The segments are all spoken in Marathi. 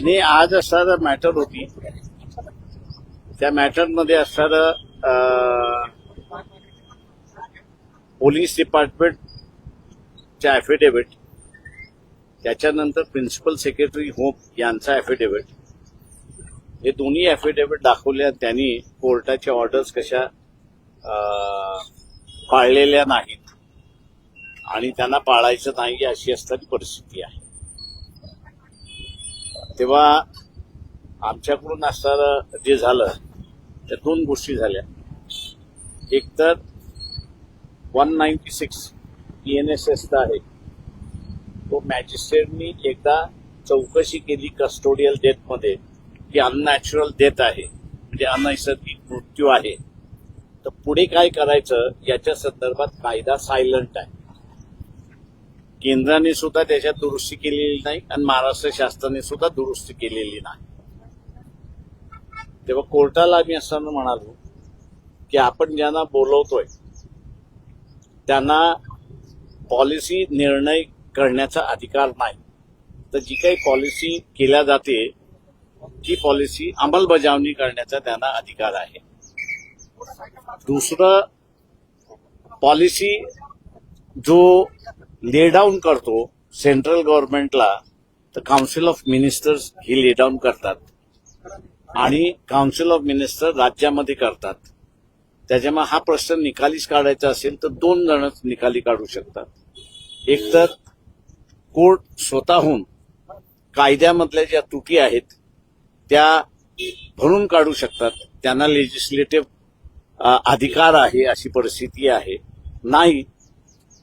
आणि आज असणारा मॅटर होती, त्या मॅटरमध्ये असणारं पोलीस डिपार्टमेंटच्या ॲफिडेव्हिट, त्याच्यानंतर प्रिन्सिपल सेक्रेटरी होम यांचा ॲफिडेव्हिट, हे दोन्ही ॲफिडेव्हिट दाखवले. त्यांनी कोर्टाच्या ऑर्डर्स कशा पाळलेल्या नाहीत आणि त्यांना पाळायचं नाही अशी असणारी परिस्थिती आहे. तेव्हा आमच्याकडून असणारं जे झालं त्या दोन गोष्टी झाल्या. एक तर 196 PNSS आहे, तो मॅजिस्ट्रेटनी एकदा चौकशी केली कस्टोडियल डेथमध्ये की अननॅचरल डेथ आहे, म्हणजे अनैसर्गिक मृत्यू आहे, तर पुढे काय करायचं याच्या संदर्भात कायदा सायलंट आहे. केंद्राने सुद्धा त्याच्यात दुरुस्ती केलेली नाही आणि महाराष्ट्र शासनाने सुद्धा दुरुस्ती केलेली नाही. तेव्हा कोर्टाला आम्ही असताना म्हणालो की आपण ज्यांना बोलवतोय त्यांना पॉलिसी निर्णय करण्याचा अधिकार नाही, तर जी काही पॉलिसी केल्या जाते ती पॉलिसी अंमलबजावणी करण्याचा त्यांना अधिकार आहे. दुसरं, पॉलिसी जो ले डाऊन करतो सेंट्रल गव्हर्नमेंटला, तर काउन्सिल ऑफ मिनिस्टर्स ही ले डाऊन करतात आणि काउन्सिल ऑफ मिनिस्टर राज्यामध्ये करतात. त्याच्यामुळे हा प्रश्न निकालीच काढायचा असेल तर दोन जणच निकाली काढू शकतात. एक तर कोर्ट स्वतःहून कायद्यामधल्या ज्या त्रुटी आहेत त्या भरून काढू शकतात, त्यांना लेजिस्लेटिव्ह अधिकार आहे अशी परिस्थिती आहे. नाही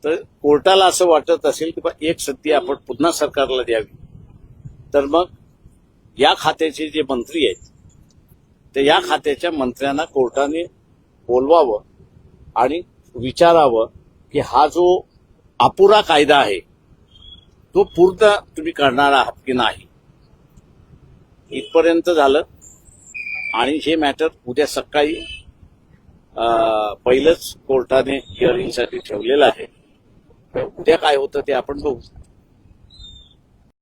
तर कोर्टाला असं वाटत असेल की एक संधी आपण पुन्हा सरकारला द्यावी, तर मग या खात्याचे जे मंत्री आहेत तर या खात्याच्या मंत्र्यांना कोर्टाने बोलवावं आणि विचारावं की हा जो अपुरा कायदा आहे तो पूर्ण तुम्ही करणार आहात की नाही. इथपर्यंत झालं आणि हे मॅटर उद्या सकाळी पहिलंच कोर्टाने हिअरिंगसाठी ठेवलेलं आहे. उद्या काय होतं ते आपण बघू.